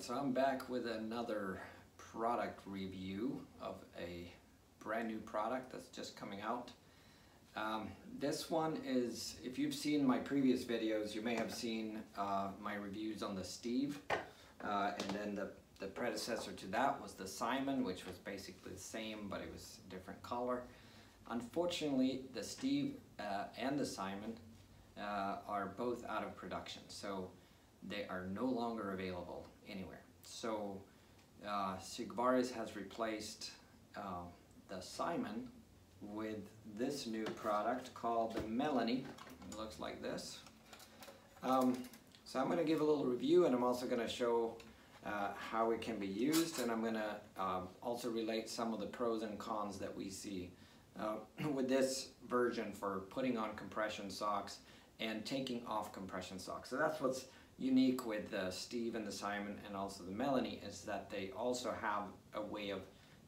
Alright, so I'm back with another product review of a brand new product that's just coming out. This one is, if you've seen my previous videos, you may have seen my reviews on the Steve, and then the predecessor to that was the Simon, which was basically the same, but it was a different color. Unfortunately, the Steve and the Simon are both out of production, so they are no longer available anywhere. So Sigvaris has replaced the Simon with this new product called the Melany. It looks like this. So I'm going to give a little review, and I'm also going to show how it can be used, and I'm going to also relate some of the pros and cons that we see with this version for putting on compression socks and taking off compression socks. So that's what's unique with the Steve and the Simon and also the Melany, is that they also have a way of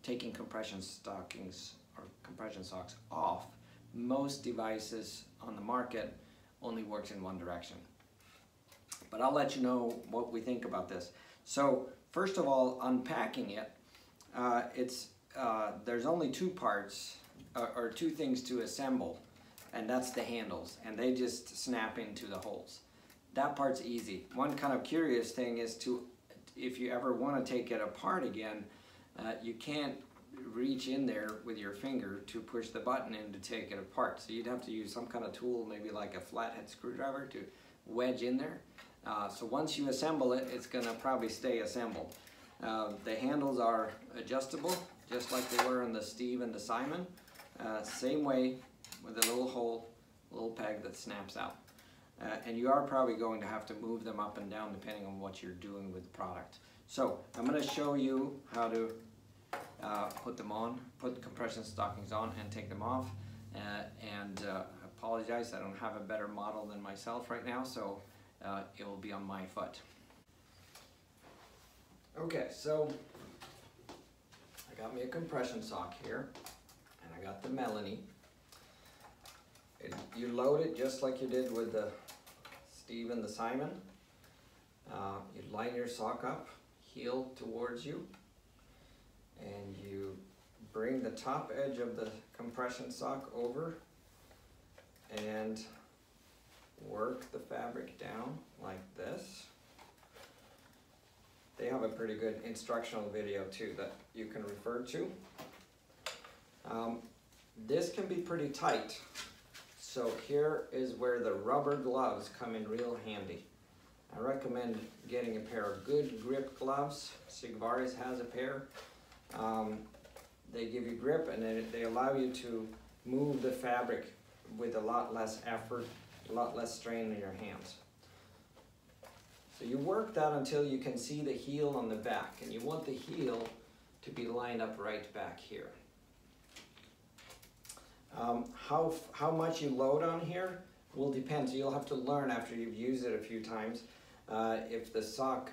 taking compression stockings or compression socks off. Most devices on the market only works in one direction. But I'll let you know what we think about this. So first of all, unpacking it, there's only two parts or two things to assemble, and that's the handles, and they just snap into the holes. That part's easy. One kind of curious thing is if you ever want to take it apart again, you can't reach in there with your finger to push the button in to take it apart. So you'd have to use some kind of tool, maybe like a flathead screwdriver, to wedge in there. So once you assemble it, it's going to probably stay assembled. The handles are adjustable, just like they were in the Steve and the Simon. Same way, with a little hole, a little peg that snaps out. And you are probably going to have to move them up and down depending on what you're doing with the product. So I'm going to show you how to put them on, put compression stockings on and take them off. And apologize, I don't have a better model than myself right now, so it will be on my foot. Okay, so I got me a compression sock here, and I got the Melany. You load it just like you did with the Steve and the Simon. You line your sock up, heel towards you, and you bring the top edge of the compression sock over and work the fabric down like this. They have a pretty good instructional video too that you can refer to. This can be pretty tight. So here is where the rubber gloves come in real handy. I recommend getting a pair of good grip gloves. Sigvaris has a pair. They give you grip, and they allow you to move the fabric with a lot less effort, a lot less strain in your hands. So you work that until you can see the heel on the back, and you want the heel to be lined up right back here. How much you load on here will depend. So you'll have to learn after you've used it a few times. If the sock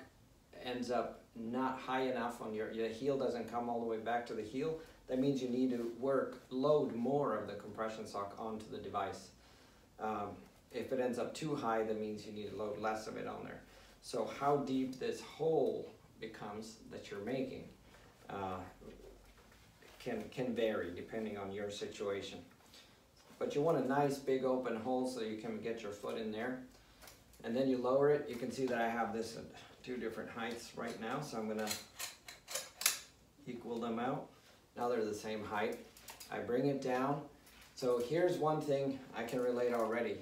ends up not high enough on your heel doesn't come all the way back to the heel, that means you need to load more of the compression sock onto the device. If it ends up too high, that means you need to load less of it on there. So how deep this hole becomes that you're making can vary depending on your situation. But you want a nice big open hole so you can get your foot in there. And then you lower it. You can see that I have this at two different heights right now, so I'm going to equal them out. Now they're the same height. I bring it down. So here's one thing I can relate already.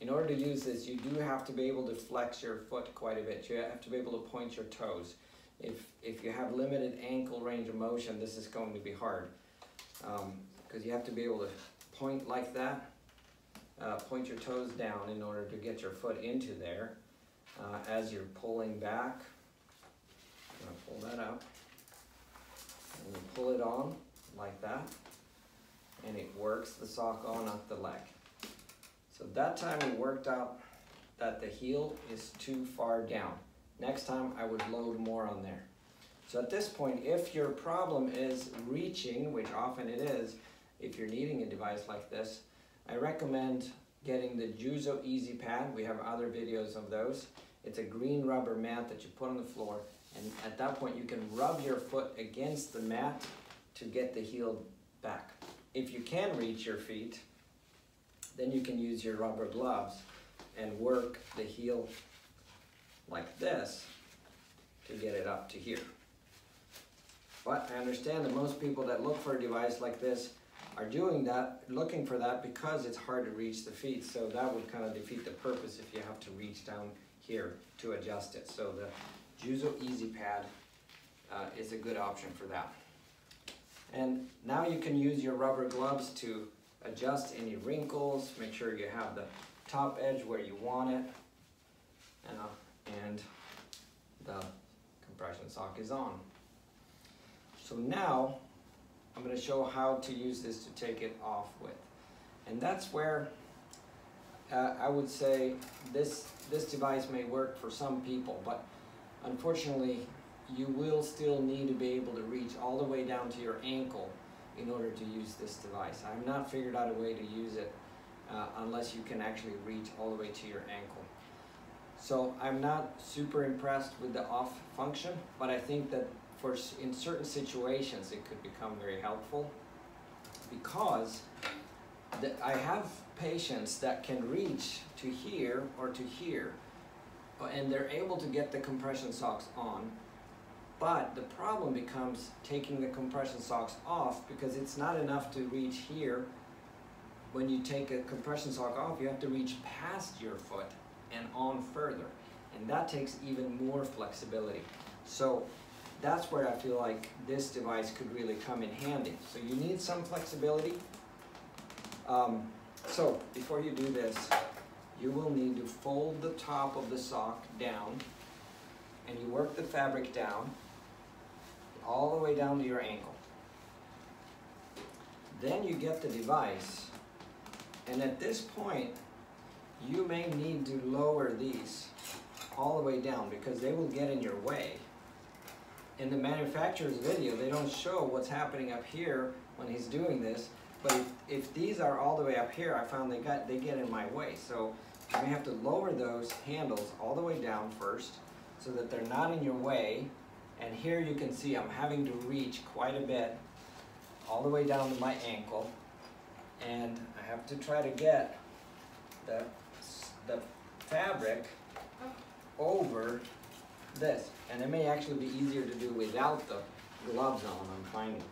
In order to use this, you do have to be able to flex your foot quite a bit. You have to be able to point your toes. If you have limited ankle range of motion, this is going to be hard, because you have to be able to point like that, point your toes down in order to get your foot into there. As you're pulling back, I'm going to pull that up, and you pull it on like that, and it works the sock on up the leg. So that time we worked out that the heel is too far down. Next time I would load more on there. So at this point, if your problem is reaching, which often it is, if you're needing a device like this, I recommend getting the Juzo Easy Pad. We have other videos of those. It's a green rubber mat that you put on the floor, and at that point you can rub your foot against the mat to get the heel back. If you can reach your feet, then you can use your rubber gloves and work the heel like this to get it up to here. But I understand that most people that look for a device like this are doing that, looking for that because it's hard to reach the feet. So that would kind of defeat the purpose if you have to reach down here to adjust it. So the Juzo Easy Pad is a good option for that. And now you can use your rubber gloves to adjust any wrinkles, make sure you have the top edge where you want it, and the compression sock is on. So now I'm going to show how to use this to take it off with. And that's where I would say this device may work for some people, but unfortunately you will still need to be able to reach all the way down to your ankle in order to use this device. I've not figured out a way to use it unless you can actually reach all the way to your ankle. So I'm not super impressed with the off function, but I think that in certain situations it could become very helpful, because I have patients that can reach to here or to here, and they're able to get the compression socks on, but the problem becomes taking the compression socks off, because it's not enough to reach here. When you take a compression sock off, you have to reach past your foot and on further, and that takes even more flexibility. So that's where I feel like this device could really come in handy. So you need some flexibility. So before you do this, you will need to fold the top of the sock down, and you work the fabric down all the way down to your ankle. Then you get the device, and at this point you may need to lower these all the way down because they will get in your way. In the manufacturer's video, they don't show what's happening up here when he's doing this, but if these are all the way up here, I found they get in my way. So you may have to lower those handles all the way down first so that they're not in your way. And here you can see I'm having to reach quite a bit all the way down to my ankle, and I have to try to get the fabric over this, and it may actually be easier to do without the gloves on, I'm finding.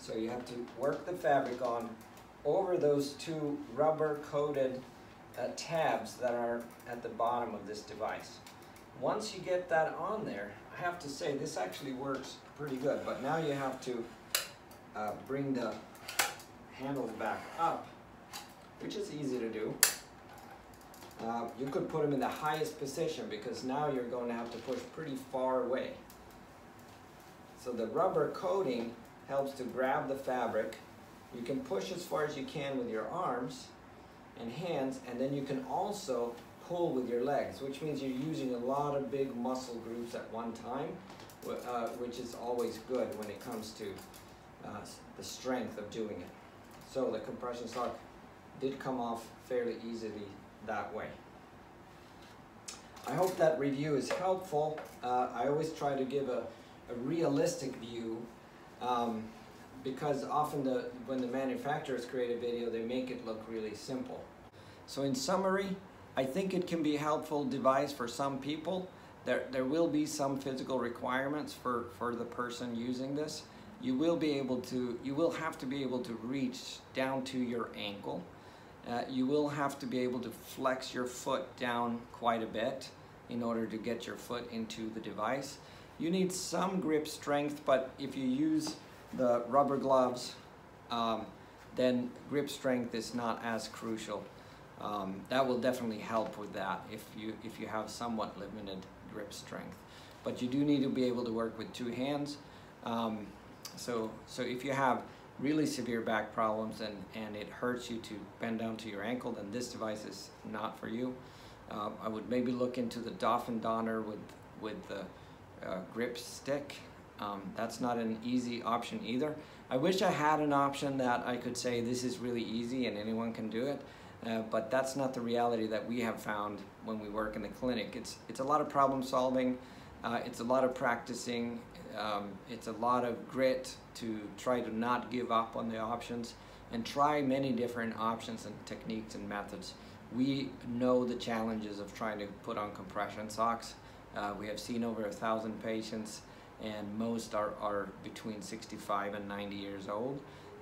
So you have to work the fabric on over those two rubber coated tabs that are at the bottom of this device. Once you get that on there, I have to say this actually works pretty good, but now you have to bring the handles back up, which is easy to do. You could put them in the highest position because now you're going to have to push pretty far away. So the rubber coating helps to grab the fabric. You can push as far as you can with your arms and hands, and then you can also pull with your legs, which means you're using a lot of big muscle groups at one time, which is always good when it comes to the strength of doing it. So the compression sock did come off fairly easily that way. I hope that review is helpful. I always try to give a realistic view because often when the manufacturers create a video, they make it look really simple. So in summary, I think it can be a helpful device for some people. There will be some physical requirements for the person using this. You will have to be able to reach down to your ankle. You will have to be able to flex your foot down quite a bit in order to get your foot into the device. You need some grip strength, but if you use the rubber gloves, then grip strength is not as crucial. That will definitely help with that if you have somewhat limited grip strength. But you do need to be able to work with two hands. So if you have really severe back problems and it hurts you to bend down to your ankle, then this device is not for you. I would maybe look into the Dolphin Donner with the grip stick. That's not an easy option either. I wish I had an option that I could say this is really easy and anyone can do it, but that's not the reality that we have found when we work in the clinic. It's a lot of problem solving, it's a lot of practicing, it's a lot of grit to try to not give up on the options and try many different options and techniques and methods. We know the challenges of trying to put on compression socks. We have seen over 1,000 patients, and most are between 65 and 90 years old,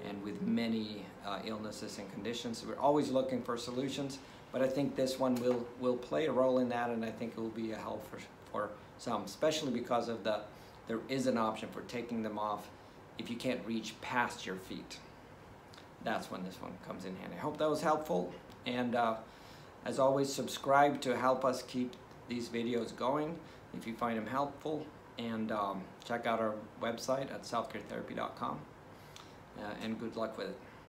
and with many illnesses and conditions. We're always looking for solutions, but I think this one will play a role in that, and I think it will be a help for some, especially because of there is an option for taking them off if you can't reach past your feet. That's when this one comes in handy. I hope that was helpful, and as always, subscribe to help us keep these videos going if you find them helpful, and check out our website at selfcaretherapy.com, and good luck with it.